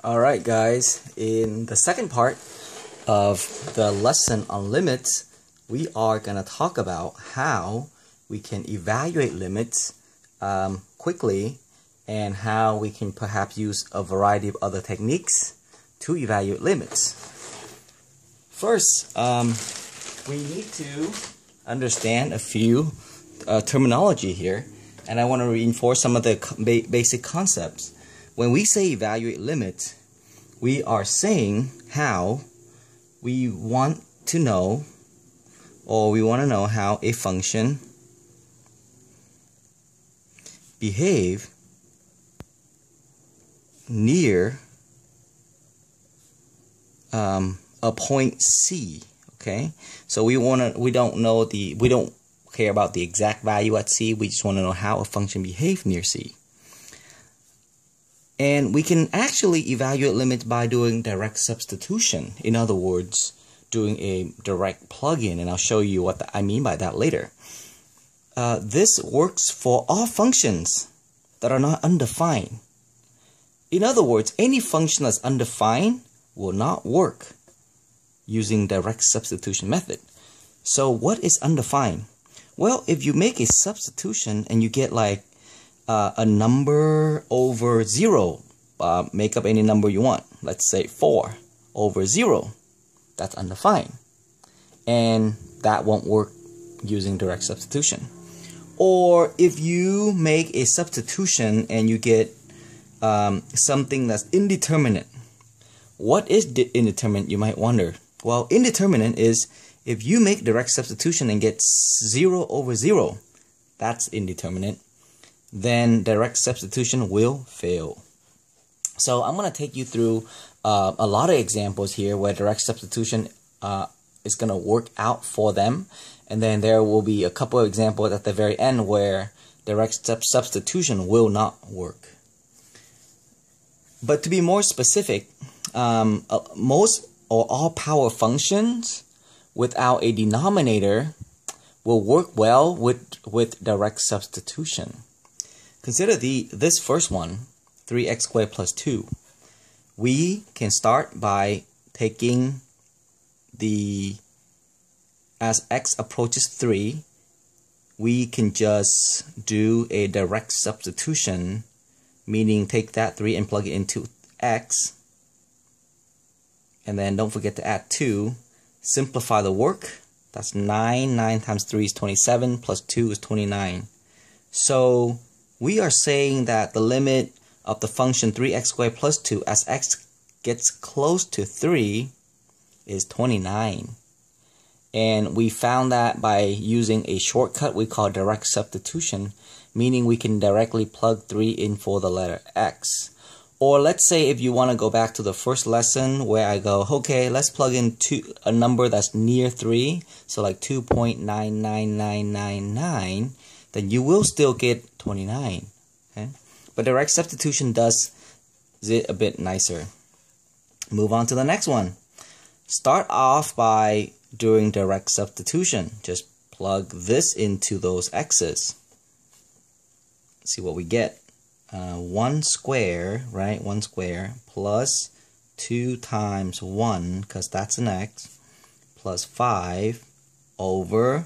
Alright guys, in the second part of the lesson on limits, we are going to talk about how we can evaluate limits quickly and how we can perhaps use a variety of other techniques to evaluate limits. First, we need to understand a few terminology here, and I want to reinforce some of the basic concepts. When we say evaluate limits, we are saying how we want to know, or we want to know how a function behave near a point C. Okay, so we don't care about the exact value at C. We just want to know how a function behaves near C. And we can actually evaluate limits by doing direct substitution. In other words, doing a direct plug-in, and I'll show you what I mean by that later. This works for all functions that are not undefined. In other words, any function that's undefined will not work using direct substitution method. So what is undefined? Well, if you make a substitution and you get like a number over 0, make up any number you want. Let's say 4 over 0. That's undefined. And that won't work using direct substitution. Or if you make a substitution and you get something that's indeterminate. What is indeterminate, you might wonder? Well, indeterminate is if you make direct substitution and get 0 over 0, that's indeterminate, then direct substitution will fail. So I'm going to take you through a lot of examples here where direct substitution is going to work out for them. And then there will be a couple of examples at the very end where direct substitution will not work. But to be more specific, most or all power functions without a denominator will work well with direct substitution. Consider this first one, 3x squared plus 2. We can start by taking as x approaches 3, we can just do a direct substitution, meaning take that 3 and plug it into x. And then don't forget to add 2. Simplify the work. That's 9. 9 times 3 is 27, plus 2 is 29. So we are saying that the limit of the function 3x squared plus 2 as x gets close to 3 is 29. And we found that by using a shortcut we call direct substitution, meaning we can directly plug 3 in for the letter x. Or let's say if you want to go back to the first lesson where I go, okay, let's plug in a number that's near 3, so like 2.99999, then you will still get 29. Okay? But direct substitution does it a bit nicer. Move on to the next one. Start off by doing direct substitution. Just plug this into those x's. See what we get. 1 square, right? 1 square plus 2 times 1, because that's an x, plus 5 over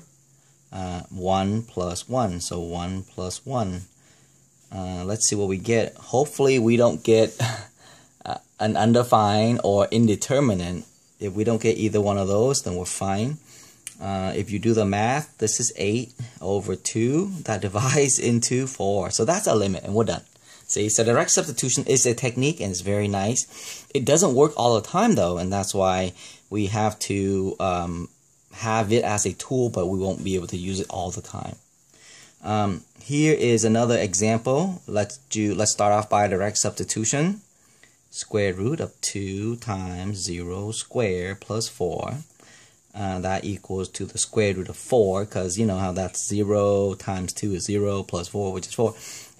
1 plus 1, so 1 plus 1. Let's see what we get. Hopefully we don't get an undefined or indeterminate. If we don't get either one of those, then we're fine. If you do the math, this is 8 over 2. That divides into 4. So that's our limit, and we're done. See, so direct substitution is a technique, and it's very nice. It doesn't work all the time, though, and that's why we have to have it as a tool, but we won't be able to use it all the time. Here is another example. Let's start off by direct substitution. Square root of 2 times 0 squared plus 4. That equals to the square root of 4, because you know how that's 0 times 2 is 0 plus 4, which is 4.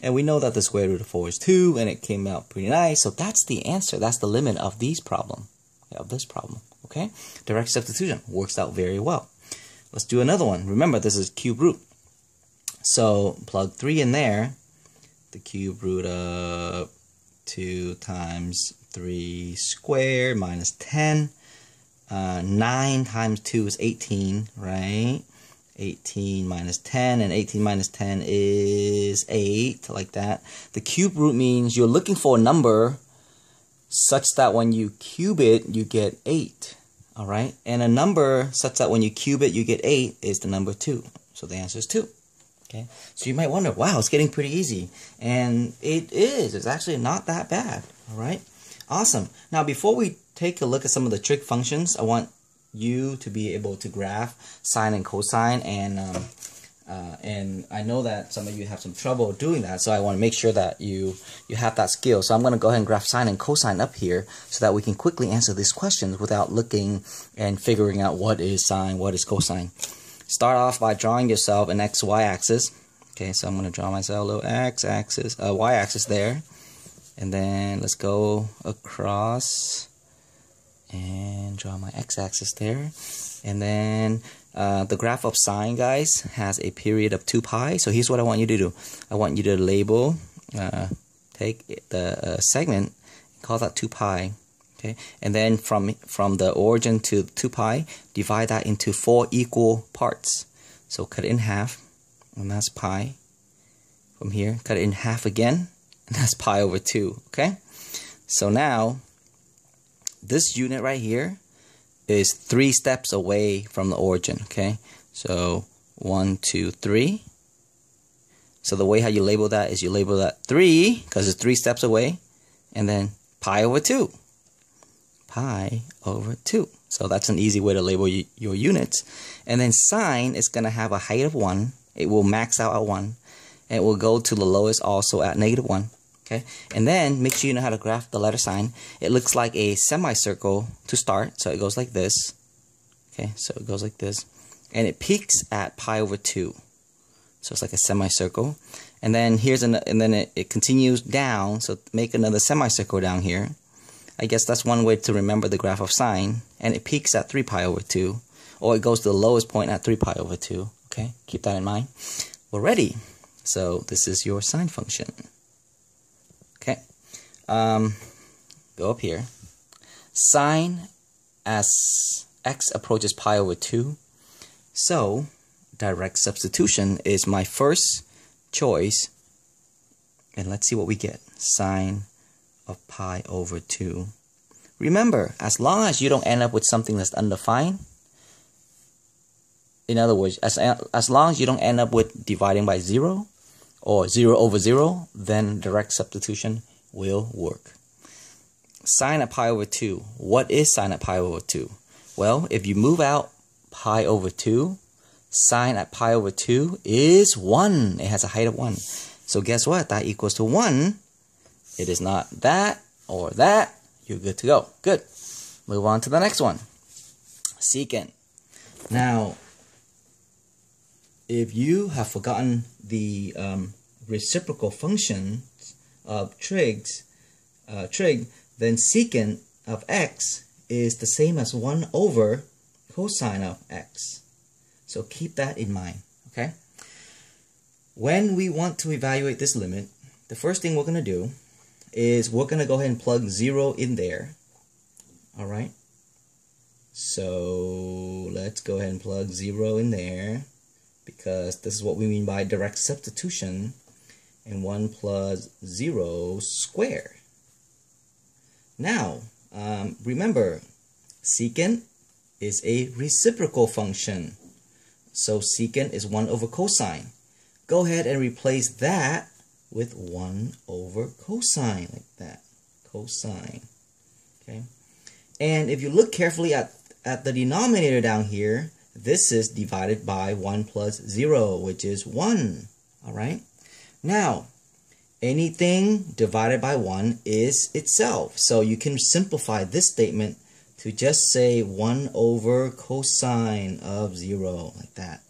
And we know that the square root of 4 is 2, and it came out pretty nice. So that's the answer. That's the limit of this problem. Okay? Direct substitution works out very well. Let's do another one. Remember, this is cube root. So plug 3 in there. The cube root of 2 times 3 squared minus 10. 9 times 2 is 18, right? 18 minus 10, and 18 minus 10 is 8, like that. The cube root means you're looking for a number such that when you cube it, you get 8, all right? And a number such that when you cube it, you get 8 is the number 2. So the answer is 2, okay? So you might wonder, wow, it's getting pretty easy. And it is. It's actually not that bad, all right? Awesome. Now, before we take a look at some of the trig functions, I want you to be able to graph sine and cosine, and I know that some of you have some trouble doing that, so I want to make sure that you have that skill. So I'm going to go ahead and graph sine and cosine up here so that we can quickly answer these questions without looking and figuring out what is sine, what is cosine. Start off by drawing yourself an x-y axis. Okay, so I'm going to draw myself a little x-axis, y-axis there, and then let's go across and draw my x-axis there. And then the graph of sine, guys, has a period of 2 pi. So here's what I want you to do. I want you to label, take the segment, call that 2 pi. Okay, and then from the origin to 2 pi, divide that into 4 equal parts. So cut it in half, and that's pi. From here, cut it in half again, and that's pi over 2. Okay, so now this unit right here is 3 steps away from the origin. Okay, so 1, 2, 3. So the way how you label that is you label that 3 because it's 3 steps away, and then pi over 2. Pi over 2. So that's an easy way to label your units. And then sine is going to have a height of 1. It will max out at 1. And it will go to the lowest also at -1. Okay, and then make sure you know how to graph the letter sine. It looks like a semicircle to start, so it goes like this. Okay, so it goes like this, and it peaks at pi over 2. So it's like a semicircle, and then it continues down. So make another semicircle down here. I guess that's one way to remember the graph of sine, and it peaks at 3 pi over 2, or it goes to the lowest point at 3 pi over 2. Okay, keep that in mind. We're ready. So this is your sine function. Okay, go up here. Sine as x approaches pi over 2. So direct substitution is my first choice. And let's see what we get. Sine of pi over 2. Remember, as long as you don't end up with something that's undefined, in other words, as long as you don't end up with dividing by 0 or 0 over 0, then direct substitution will work. Sine at pi over 2. What is sine at pi over 2? Well, if you move out pi over 2, sine at pi over 2 is 1. It has a height of 1. So guess what? That equals to 1. It is not that or that. You're good to go. Good. Move on to the next one. Secant. Now, if you have forgotten the reciprocal functions of trig, then secant of x is the same as 1 over cosine of x. So keep that in mind, okay? When we want to evaluate this limit, the first thing we're going to do is we're going to go ahead and plug 0 in there, all right? So let's go ahead and plug 0 in there, because this is what we mean by direct substitution, and 1 plus 0 squared. Now, remember, secant is a reciprocal function. So secant is 1 over cosine. Go ahead and replace that with 1 over cosine, like that. Cosine. Okay. And if you look carefully at the denominator down here, this is divided by 1 plus 0, which is 1. Alright? Now, anything divided by 1 is itself. So you can simplify this statement to just say 1 over cosine of 0, like that.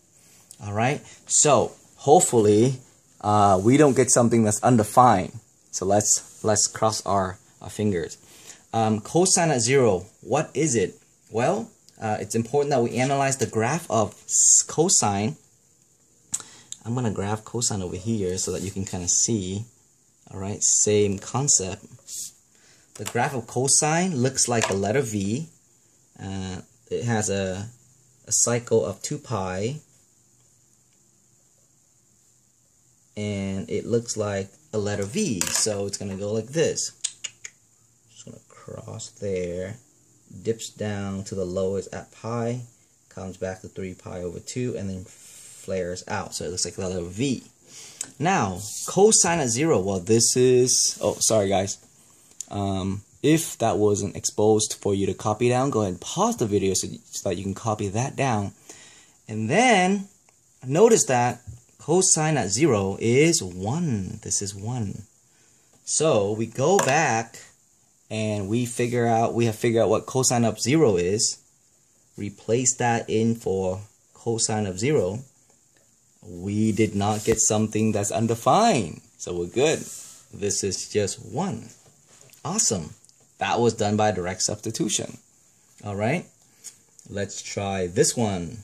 Alright? So, hopefully, we don't get something that's undefined. So let's cross our fingers. Cosine at 0, what is it? Well, it's important that we analyze the graph of cosine. I'm going to graph cosine over here so that you can kind of see. Alright, same concept. the graph of cosine looks like the letter V. It has a cycle of 2 pi, and it looks like a letter V, so it's going to go like this. Just going to cross there, dips down to the lowest at pi, comes back to 3 pi over 2, and then flares out, so it looks like the letter V. Now, cosine of 0, well, this is, oh, sorry guys. If that wasn't exposed for you to copy down, go ahead and pause the video so that you can copy that down. And then, notice that cosine at 0 is 1. This is 1. So, we go back and we have figured out what cosine of 0 is. Replace that in for cosine of 0. We did not get something that's undefined. So we're good. This is just 1. Awesome. That was done by direct substitution. Alright. Let's try this one.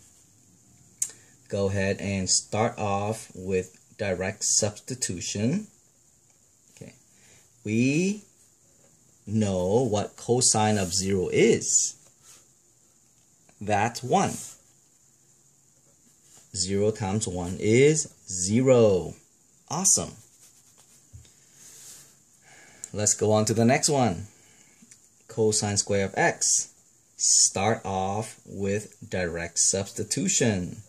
Go ahead and start off with direct substitution. Okay. We know what cosine of 0 is. That's 1. 0 times 1 is 0. Awesome. Let's go on to the next one. Cosine square of x. Start off with direct substitution.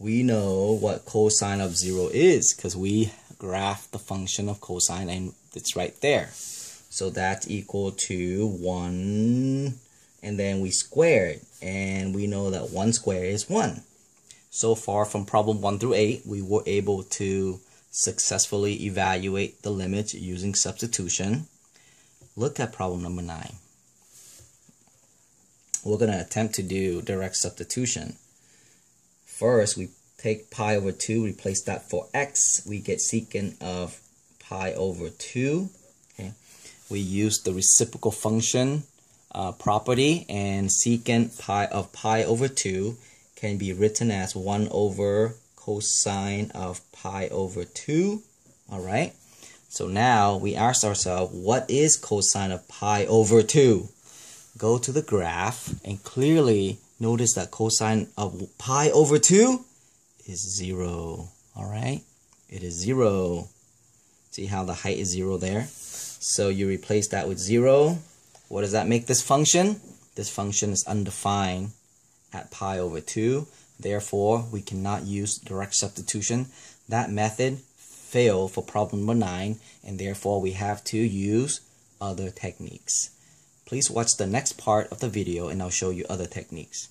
We know what cosine of 0 is because we graphed the function of cosine and it's right there. So that's equal to 1, and then we squared, and we know that 1 squared is 1. So far from problem 1 through 8, we were able to successfully evaluate the limits using substitution. Look at problem number 9. We're going to attempt to do direct substitution. First, we take pi over 2, replace that for x. We get secant of pi over 2. Okay. We use the reciprocal function property, and secant of pi over 2 can be written as 1 over cosine of pi over 2. Alright, so now we ask ourselves, what is cosine of pi over 2? Go to the graph and clearly notice that cosine of pi over 2 is 0. Alright, it is 0. See how the height is 0 there? So you replace that with 0. What does that make this function? This function is undefined at pi over 2. Therefore, we cannot use direct substitution. That method failed for problem number 9, and therefore we have to use other techniques. Please watch the next part of the video and I'll show you other techniques.